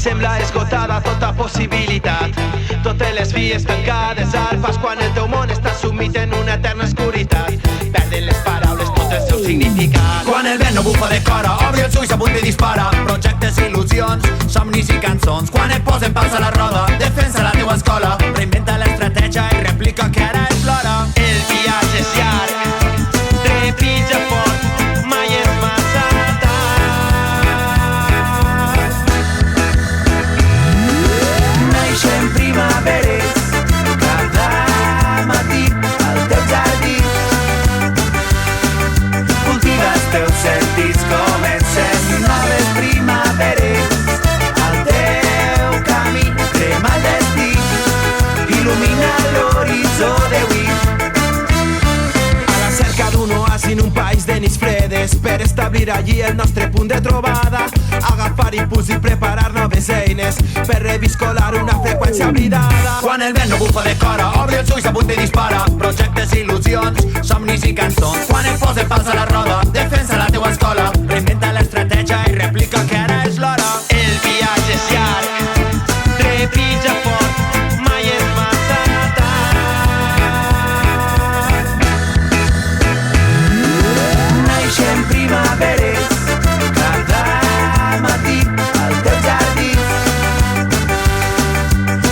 sembla esgotada tota possibilitat. Totes les vies tancades al pas quan el teu món està sumit en una eterna oscuritat. Perden les paraules tot el seu significat. Quan el vent no bufa de cora, obri els ulls, apunta i dispara. Projectes, il·lusions, somnis i cançons. Quan et posen pals a la roda, defensa la teua escola. Reinventa l'estratègia i replica que ara és l'hora. El viatge és llarg, trepitja fort, mai és massa tard. Naixen primaveres cada matí al teu jardí. Cultiva els teus sentits, comencen noves primaveres al teu camí. Crema el destí, il·lumina l'horitzó d'avui. A la cerca d'un oasi en un país de nits fredes, per establir allí el nostre punt de trobada. Agafar impuls i preparar noves eines per reviscolar una freqüència oblidada. Quan el vent no bufa de cora, obri els ulls, apunta i dispara. Projectes, il·lusions, somnis i cançons. Quan et posen pals a la roda, defensa la teua escola. Reinventa l'estratègia i replica que ara és l'hora. El viatge és llarg, trepitja fort, mai és massa tard. Naixen primaveres cada matí al teu jardí.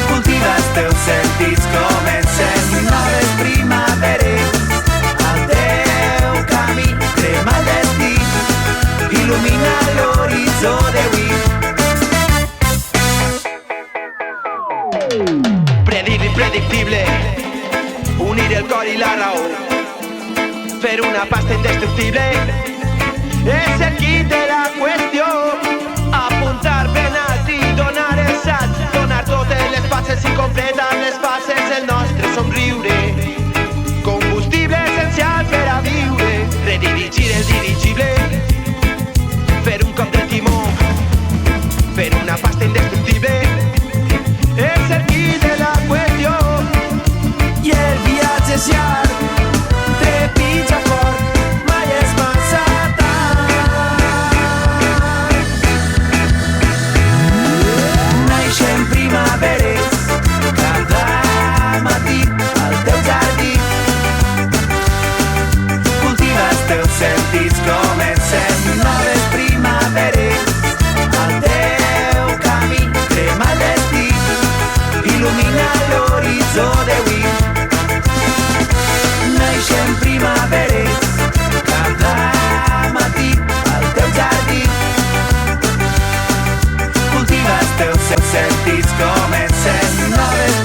Cultiva els teus sentits, comencen noves primaveres al teu camí. Crema el destí, il·lumina l'horitzó d'avui. Predir l'impredictible, unir el cor i la raó, fer una pasta indestructible. És el quid de la qüestió. Apuntar ben alt i donar el salt, donar totes les passes i completar les fases del nostre somriure. Combustible essencial per a viure. Redirigir el dirigible, fer un cop de timó, fer una pasta indestructible. És el quid de la qüestió. I el viatge és llarg, trepitja fort, mai és massa tard. Naixen primaveres cada matí al teu jardí. Cultiva els teus sentits, comencen noves primaveres al teu camí. Crema el destí, il·lumina l'horitzó d'avui. Naixen primaveres cada matí al teu jardí. Cultiva els teus sentits, comencen noves